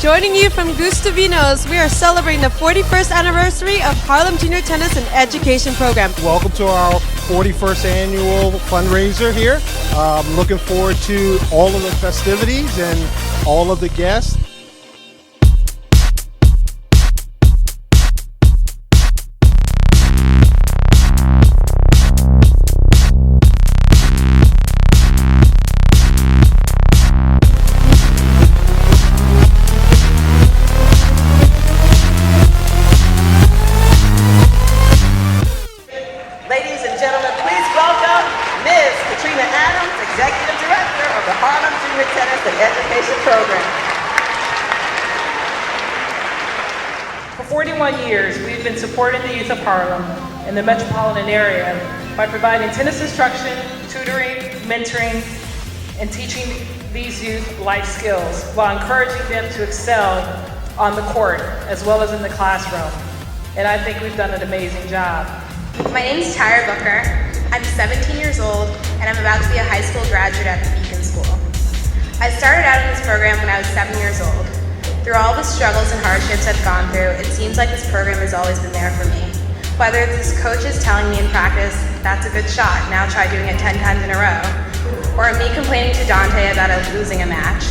Joining you from Gustavino's, we are celebrating the 41st anniversary of Harlem Junior Tennis and Education Program. Welcome to our 41st annual fundraiser here. Looking forward to all of the festivities and all of the guests. Executive Director of the Harlem Junior Tennis and Education Program. For 41 years, we've been supporting the youth of Harlem and the metropolitan area by providing tennis instruction, tutoring, mentoring, and teaching these youth life skills while encouraging them to excel on the court as well as in the classroom. And I think we've done an amazing job. My name is Tyra Booker. I'm 17 years old, and I'm about to be a high school graduate at the Dinkins School. I started out in this program when I was 7 years old. Through all the struggles and hardships I've gone through, it seems like this program has always been there for me. Whether it's coaches telling me in practice, that's a good shot, now try doing it 10 times in a row, or me complaining to Dante about losing a match.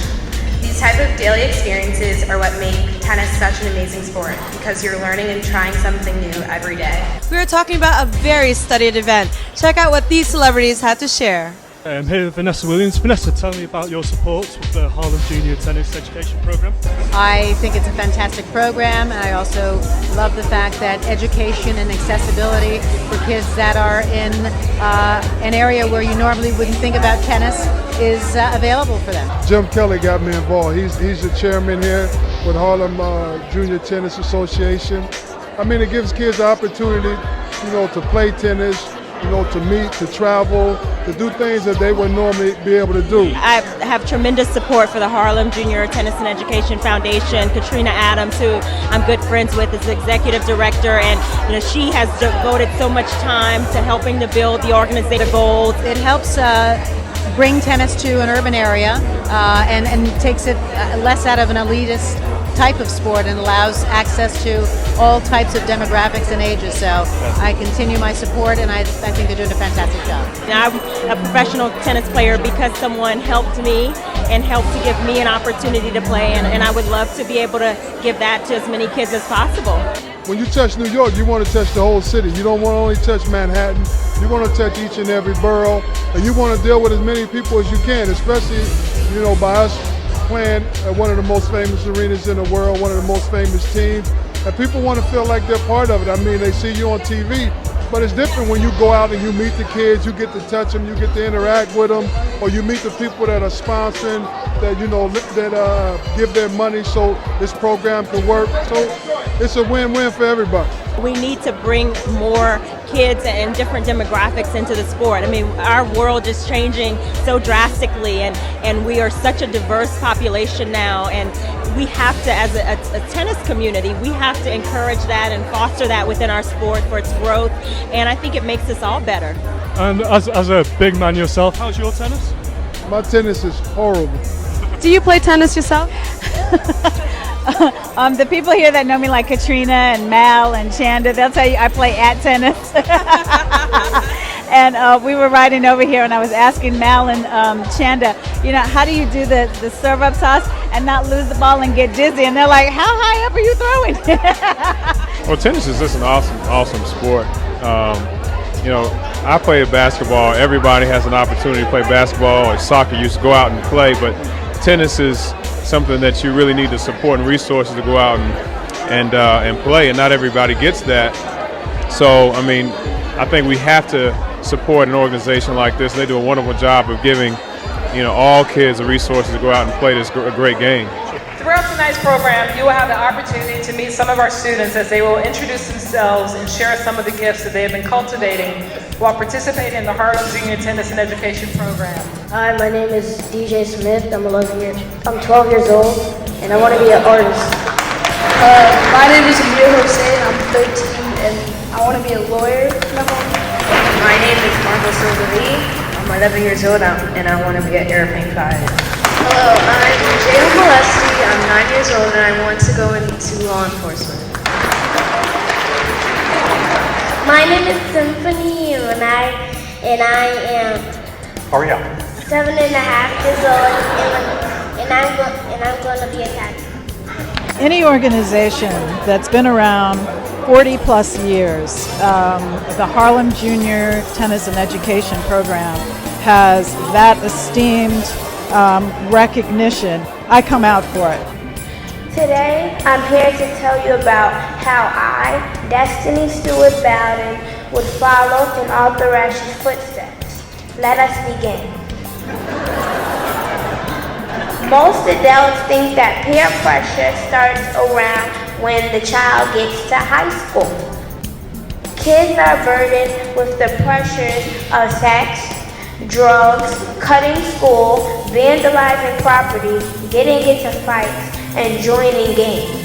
These type of daily experiences are what make tennis such an amazing sport, because you're learning and trying something new every day. We are talking about a very studied event. Check out what these celebrities had to share. I'm here with Vanessa Williams. Vanessa, tell me about your support with the Harlem Junior Tennis Education Program. I think it's a fantastic program. I also love the fact that education and accessibility for kids that are in an area where you normally wouldn't think about tennis is available for them. Jim Kelly got me involved. He's the chairman here with Harlem Junior Tennis Association. I mean, it gives kids the opportunity, to play tennis, to meet, to travel, to do things that they would normally be able to do. I have tremendous support for the Harlem Junior Tennis and Education Foundation. Katrina, who I'm good friends with, is the executive director, and she has devoted so much time to helping to build the organizative goals. It helps bring tennis to an urban area and takes it less out of an elitist type of sport and allows access to all types of demographics and ages. So I continue my support, and I think they're doing a fantastic job. I'm a professional tennis player because someone helped me and helped to give me an opportunity to play, and I would love to be able to give that to as many kids as possible. When you touch New York, you want to touch the whole city. You don't want to only touch Manhattan. You want to touch each and every borough, and you want to deal with as many people as you can, especially, by us playing at one of the most famous arenas in the world, one of the most famous teams. And people want to feel like they're part of it. I mean, they see you on TV, but it's different when you go out and you meet the kids, you get to touch them, you get to interact with them, or you meet the people that are sponsoring, that that give their money so this program can work. So it's a win-win for everybody. We need to bring more kids and different demographics into the sport. I mean, our world is changing so drastically, and we are such a diverse population now, and we have to, as a tennis community, we have to encourage that and foster that within our sport for its growth, and I think it makes us all better. And as a big man yourself, how's your tennis? My tennis is horrible. Do you play tennis yourself? The people here that know me, like Katrina and Mal and Chanda, they'll tell you I play at tennis. And we were riding over here, and I was asking Mal and Chanda, how do you do the serve-up toss and not lose the ball and get dizzy? And they're like, how high up are you throwing? Well, tennis is just an awesome sport. I play basketball. Everybody has an opportunity to play basketball or soccer. You used to go out and play, but tennis is something that you really need the support and resources to go out and play, and not everybody gets that. So, I think we have to support an organization like this. They do a wonderful job of giving, all kids the resources to go out and play this great game. Throughout tonight's program, you will have the opportunity to meet some of our students as they will introduce themselves and share some of the gifts that they have been cultivating while participating in the Harlem Junior Tennis and Education Program. Hi, my name is DJ Smith. I'm 12 years old, and I want to be an artist. My name is Amir Hossein. I'm 13, and I want to be a lawyer. My name is Marco Silveri. I'm 11 years old, and I want to be an airplane pilot. Hello, I'm Jayla Molesti. I'm 9 years old, and I enforcement. My name is Symphony, and I am Hurry up. 7.5 years old, and I'm going to be a captain. Any organization that's been around 40 plus years, the Harlem Junior Tennis and Education Program has that esteemed recognition. I come out for it. Today, I'm here to tell you about how I, Destiny Stewart Bowden, would follow in Arthur Ashe's footsteps. Let us begin. Most adults think that peer pressure starts around when the child gets to high school. Kids are burdened with the pressures of sex, drugs, cutting school, vandalizing property, getting into fights, and joining gangs.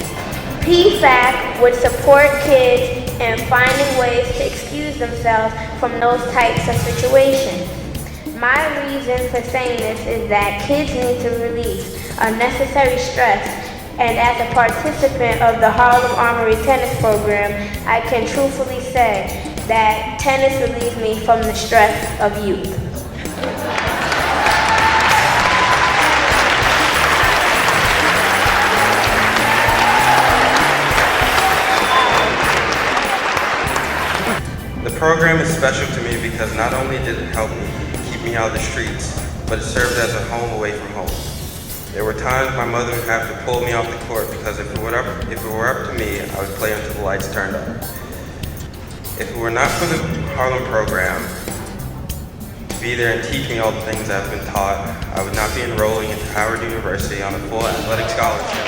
PFAC would support kids in finding ways to excuse themselves from those types of situations. My reason for saying this is that kids need to release unnecessary stress, and as a participant of the Harlem Armory Tennis Program, I can truthfully say that tennis relieves me from the stress of youth. The program is special to me because not only did it help me keep me out of the streets, but it served as a home away from home. There were times my mother would have to pull me off the court because if it were up to me, I would play until the lights turned up. If it were not for the Harlem program, to be there and teach me all the things I've been taught, I would not be enrolling into Howard University on a full athletic scholarship.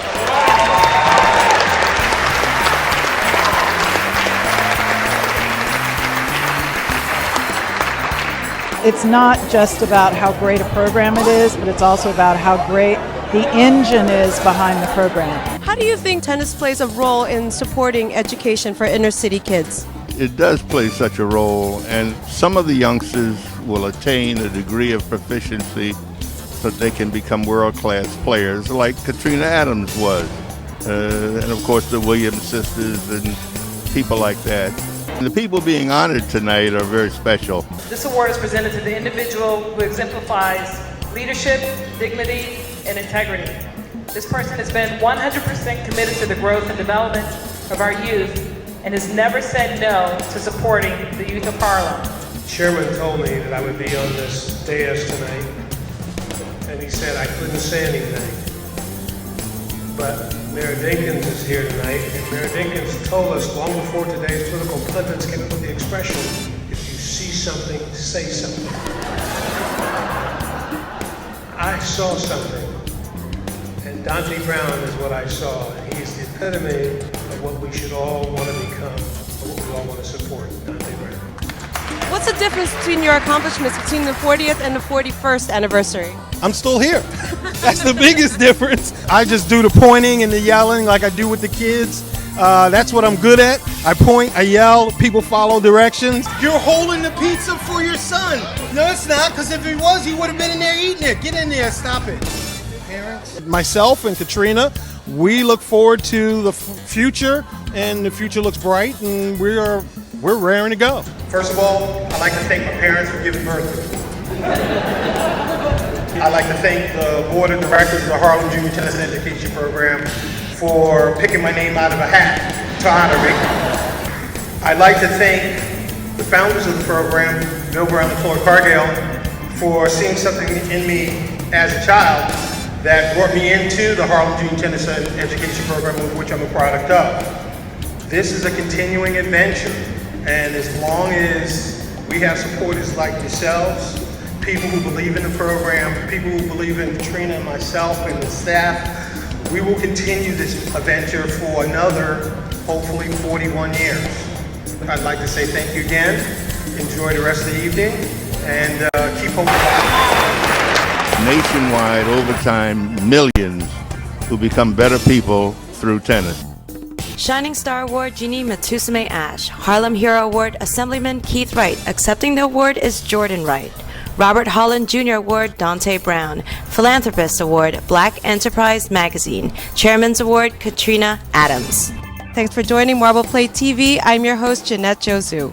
It's not just about how great a program it is, but it's also about how great the engine is behind the program. How do you think tennis plays a role in supporting education for inner city kids? It does play such a role, and some of the youngsters will attain a degree of proficiency so that they can become world-class players like Katrina Adams was, and of course the Williams sisters and people like that. The people being honored tonight are very special. This award is presented to the individual who exemplifies leadership, dignity, and integrity. This person has been 100% committed to the growth and development of our youth and has never said no to supporting the youth of Harlem. Chairman told me that I would be on this dais tonight, and he said I couldn't say anything. But Mayor Dinkins is here tonight, and Mayor Dinkins told us long before today's political pundits came up with the expression, if you see something, say something. I saw something, and Dante Brown is what I saw. He's the epitome of what we should all want to become, or what we all want to support, Dante Brown. What's the difference between your accomplishments between the 40th and the 41st anniversary? I'm still here. That's the biggest difference. I just do the pointing and the yelling like I do with the kids. That's what I'm good at. I point, I yell, people follow directions. You're holding the pizza for your son. No, it's not, because if he was, he would have been in there eating it. Get in there, stop it. Parents. Myself and Katrina, we look forward to the future, and the future looks bright, and we're raring to go. First of all, I'd like to thank my parents for giving birth to me. I'd like to thank the board of directors of the Harlem Junior Tennis and Education Program for picking my name out of a hat to honor me. I'd like to thank the founders of the program, Bill Brown and Floyd Cargill, for seeing something in me as a child that brought me into the Harlem Junior Tennis and Education Program, of which I'm a product of. This is a continuing adventure, and as long as we have supporters like yourselves, people who believe in the program, people who believe in Katrina and myself and the staff, we will continue this adventure for another, hopefully 41 years. I'd like to say thank you again, enjoy the rest of the evening, and keep hope alive. Nationwide, over time, millions who become better people through tennis. Shining Star Award, Jeanne Moutoussamy Ashe. Harlem Hero Award, Assemblyman Keith Wright. Accepting the award is Jordan Wright. Robert Holland Jr. Award, Dante Brown. Philanthropist Award, Black Enterprise Magazine. Chairman's Award, Katrina Adams. Thanks for joining MarblePlayTV. I'm your host, Jeanette Josu.